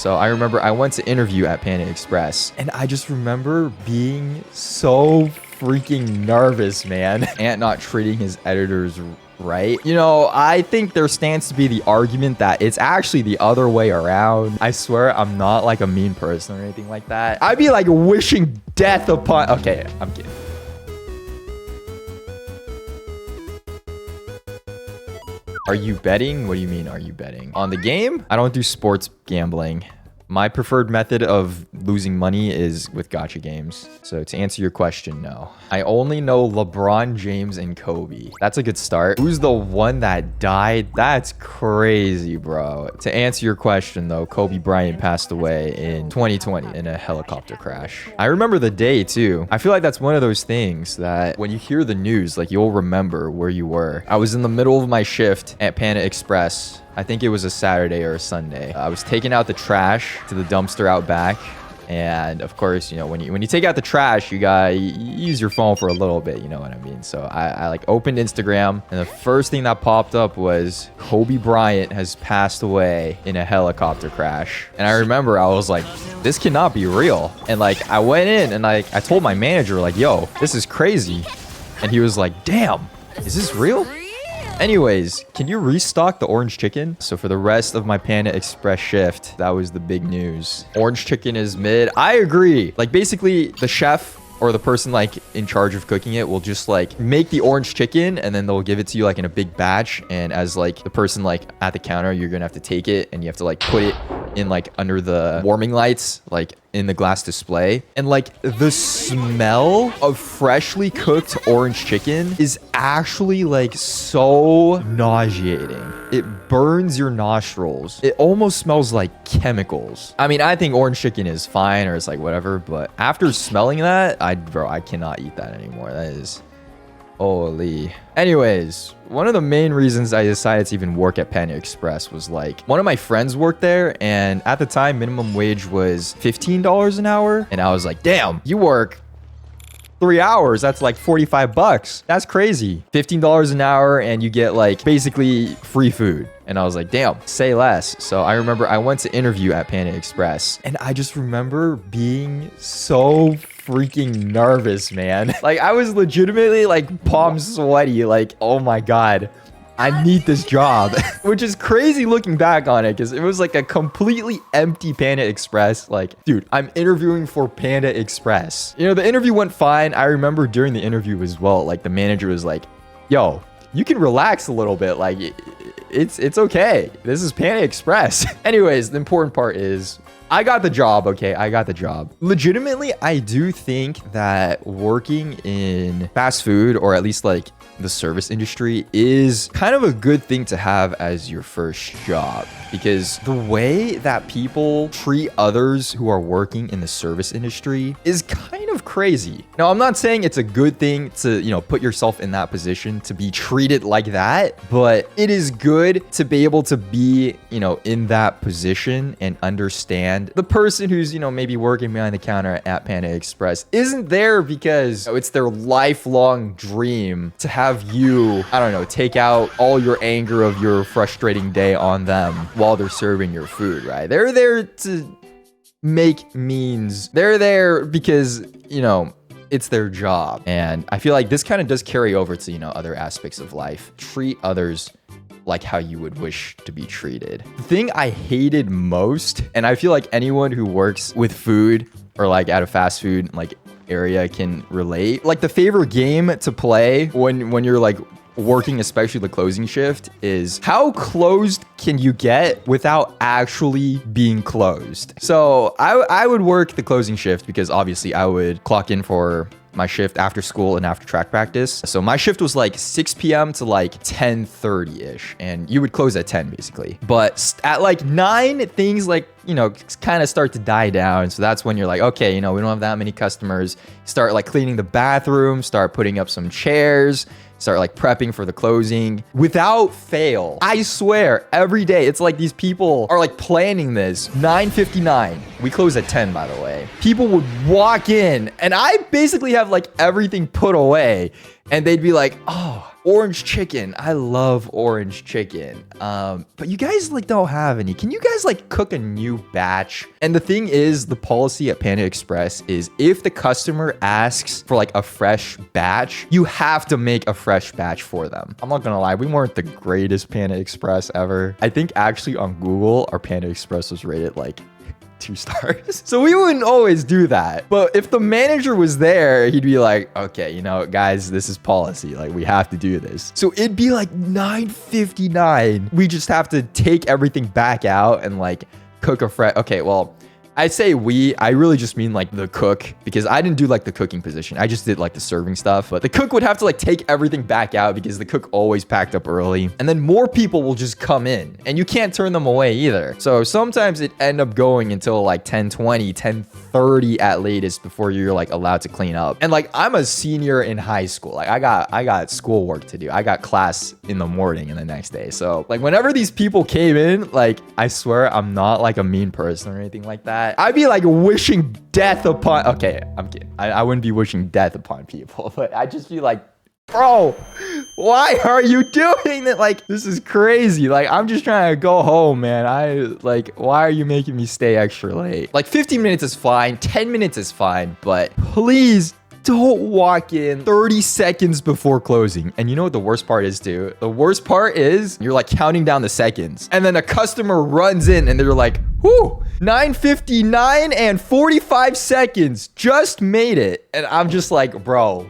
So I remember I went to interview at Panda Express, and I just remember being so freaking nervous, man. Ant not treating his editors right. You know, I think there stands to be the argument that it's actually the other way around. I swear I'm not like a mean person or anything like that. I'd be like wishing death upon... Okay, I'm kidding. Are you betting? What do you mean, are you betting? On the game? I don't do sports gambling. My preferred method of losing money is with gacha games. So to answer your question, no. I only know LeBron James and Kobe. That's a good start. Who's the one that died? That's crazy, bro. To answer your question, though, Kobe Bryant passed away in 2020 in a helicopter crash. I remember the day, too. I feel like that's one of those things that when you hear the news, like, you'll remember where you were. I was in the middle of my shift at Panda Express. I think it was a Saturday or a Sunday. I was taking out the trash to the dumpster out back. And of course, you know, when you take out the trash, you gotta use your phone for a little bit, you know what I mean? So I like opened Instagram, and the first thing that popped up was Kobe Bryant has passed away in a helicopter crash. And I remember I was like, this cannot be real. And like, I went in and like, I told my manager like, yo, this is crazy. And he was like, damn, is this real? Anyways, can you restock the orange chicken? So for the rest of my Panda Express shift, that was the big news. Orange chicken is mid. I agree. Like basically the chef or the person like in charge of cooking it will just like make the orange chicken, and then they'll give it to you like in a big batch. And as like the person like at the counter, you're gonna have to take it and you have to like put it in like under the warming lights, like in the glass display. And like the smell of freshly cooked orange chicken is actually like so nauseating. It burns your nostrils. It almost smells like chemicals. I mean, I think orange chicken is fine or it's like whatever, but after smelling that, bro, I cannot eat that anymore. That is... holy. Anyways, one of the main reasons I decided to even work at Panda Express was like, one of my friends worked there, and at the time, minimum wage was $15 an hour. And I was like, damn, you work 3 hours, that's like 45 bucks. That's crazy. $15 an hour and you get like basically free food. And I was like, damn, say less. So I remember I went to interview at Panda Express, and I just remember being so freaking nervous, man. Like I was legitimately like palm sweaty, like, oh my God, I need this job. Which is crazy looking back on it, because it was like a completely empty Panda Express. Like, dude, I'm interviewing for Panda Express. You know, the interview went fine. I remember during the interview as well, like the manager was like, yo, you can relax a little bit. Like, it's okay. This is Panda Express. Anyways, the important part is I got the job, okay? I got the job. Legitimately, I do think that working in fast food, or at least like the service industry, is kind of a good thing to have as your first job, because the way that people treat others who are working in the service industry is kind of crazy. Now, I'm not saying it's a good thing to, you know, put yourself in that position to be treated like that, but it is good to be able to be, you know, in that position and understand the person who's, you know, maybe working behind the counter at Panda Express isn't there because, you know, it's their lifelong dream to have you, I don't know, take out all your anger of your frustrating day on them while they're serving your food, right? They're there to make means. They're there because, you know, it's their job. And I feel like this kind of does carry over to, you know, other aspects of life. Treat others like how you would wish to be treated. The thing I hated most, and I feel like anyone who works with food or like at a fast food like area can relate, like the favorite game to play when you're like working, especially the closing shift, is how closed can you get without actually being closed. So I would work the closing shift because obviously I would clock in for my shift after school and after track practice. So my shift was like 6 p.m. to like 10:30-ish, and you would close at 10 basically. But at like 9, things like, you know, kind of start to die down. So that's when you're like, okay, you know, we don't have that many customers. Start like cleaning the bathroom, start putting up some chairs, start like prepping for the closing. Without fail, I swear, every day, it's like these people are like planning this. 9:59. We close at 10, by the way. People would walk in, and I basically have like everything put away. And they'd be like, oh, orange chicken. I love orange chicken. But you guys like don't have any. Can you guys like cook a new batch? And the thing is, the policy at Panda Express is if the customer asks for like a fresh batch, you have to make a fresh batch for them. I'm not gonna lie, we weren't the greatest Panda Express ever. I think actually on Google, our Panda Express was rated like 2 stars. So we wouldn't always do that. But if the manager was there, he'd be like, okay, you know, guys, this is policy. Like, we have to do this. So it'd be like 9:59. We just have to take everything back out and like cook a fresh. Okay, well, I say I really just mean like the cook, because I didn't do like the cooking position. I just did like the serving stuff, but the cook would have to like take everything back out because the cook always packed up early, and then more people will just come in and you can't turn them away either. So sometimes it end up going until like 10:20, 10:30 at latest before you're like allowed to clean up. And like, I'm a senior in high school. Like I got schoolwork to do. I got class in the morning and the next day. So like whenever these people came in, like I swear I'm not like a mean person or anything like that. I'd be like wishing death upon, okay, I'm kidding. I wouldn't be wishing death upon people, but I'd just be like, bro, why are you doing that? Like, this is crazy. Like, I'm just trying to go home, man. Why are you making me stay extra late? Like 15 minutes is fine. 10 minutes is fine, but please don't walk in 30 seconds before closing. And you know what the worst part is, too? The worst part is you're like counting down the seconds, and then a customer runs in and they're like, whoo, 9:59 and 45 seconds, just made it. And I'm just like, bro,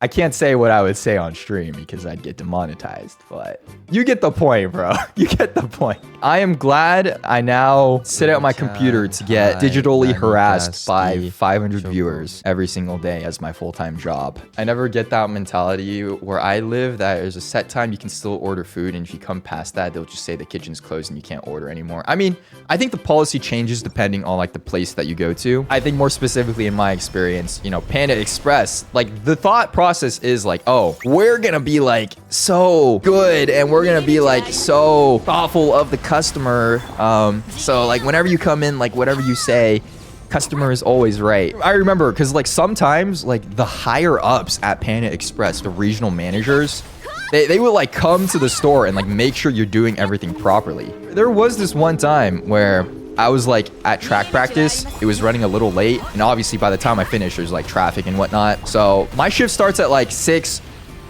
I can't say what I would say on stream because I'd get demonetized, but you get the point, bro. You get the point. I am glad I now sit at my computer to get digitally harassed by 500 viewers every single day as my full-time job. I never get that mentality where I live that there's a set time you can still order food, and if you come past that, they'll just say the kitchen's closed and you can't order anymore. I mean, I think the policy changes depending on like the place that you go to. I think more specifically in my experience, you know, Panda Express, like the thought process is like, oh, we're gonna be like so good and we're gonna be like so thoughtful of the customer. So like whenever you come in, like whatever you say, customer is always right. I remember because like sometimes like the higher ups at Panda Express, the regional managers, they would like come to the store and like make sure you're doing everything properly. There was this one time where I was like at track practice. It was running a little late, and obviously by the time I finished, there's like traffic and whatnot. So my shift starts at like 6.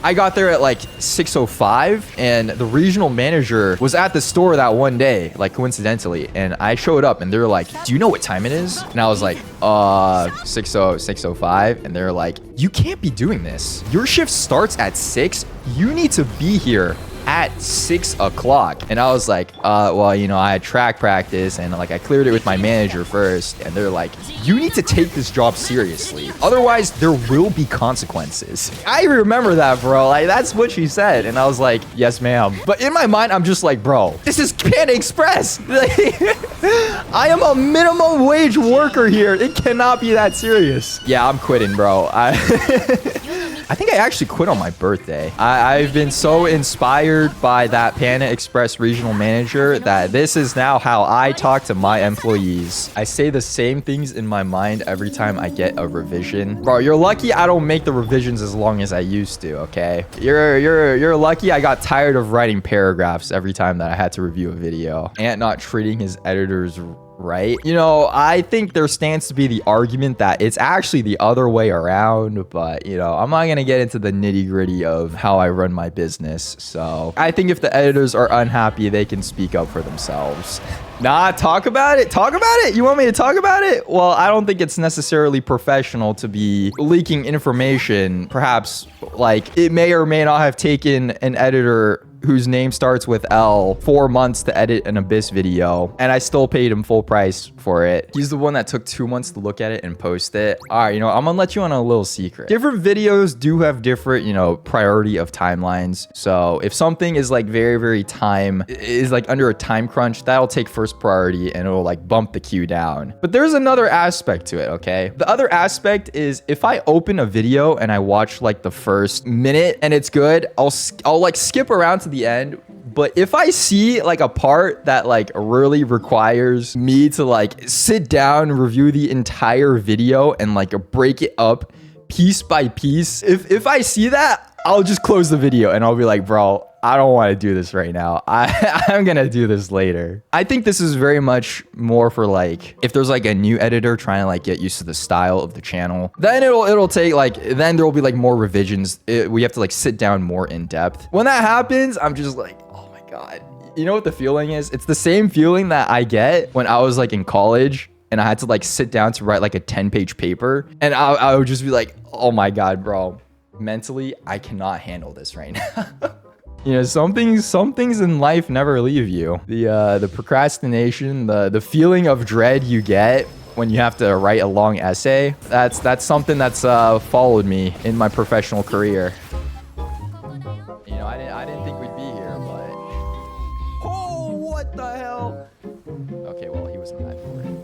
I got there at like 6:05, and the regional manager was at the store that one day, like coincidentally. And I showed up and they were like, do you know what time it is? And I was like, 6:05. And they're like, you can't be doing this. Your shift starts at 6. You need to be here at 6 o'clock. And I was like, well, you know, I had track practice and like I cleared it with my manager first, and they're like, you need to take this job seriously, otherwise there will be consequences. I remember that, bro. Like, that's what she said, and I was like, yes ma'am. But in my mind, I'm just like, bro, this is Panda Express. Like, I am a minimum wage worker here. It cannot be that serious. Yeah, I'm quitting, bro. I think I actually quit on my birthday. I've been so inspired by that Panda Express regional manager that this is now how I talk to my employees. I say the same things in my mind every time I get a revision. Bro, you're lucky I don't make the revisions as long as I used to, okay? You're lucky I got tired of writing paragraphs every time that I had to review a video. Ant not treating his editors right. You know, I think there stands to be the argument that it's actually the other way around, but you know, I'm not gonna get into the nitty-gritty of how I run my business. So I think if the editors are unhappy, they can speak up for themselves. Nah, talk about it. Talk about it. You want me to talk about it? Well, I don't think it's necessarily professional to be leaking information. Perhaps like it may or may not have taken an editor whose name starts with L 4 months to edit an Abyss video, and I still paid him full price for it. He's the one that took 2 months to look at it and post it. All right, you know, I'm gonna let you on a little secret. Different videos do have different, you know, priority of timelines. So if something is like very is like under a time crunch, that'll take first priority and it'll like bump the queue down. But there's another aspect to it, okay? The other aspect is if I open a video and I watch like the first minute and it's good, I'll like skip around to the end. But if I see like a part that like really requires me to like sit down, review the entire video and like break it up piece by piece. If I see that, I'll just close the video and I'll be like, bro, I don't want to do this right now. I'm gonna do this later. I think this is very much more for like, if there's like a new editor trying to like get used to the style of the channel, then it'll take like, then there will be like more revisions. We have to like sit down more in depth. When that happens, I'm just like, oh my God. You know what the feeling is? It's the same feeling that I get when I was like in college and I had to like sit down to write like a 10-page paper. And I would just be like, oh my God, bro, mentally, I cannot handle this right now. You know, some things in life never leave you. The procrastination, the feeling of dread you get when you have to write a long essay, that's something that's followed me in my professional career. You know, I didn't think we'd be here, but oh, what the hell? Okay, well, he wasn't that important.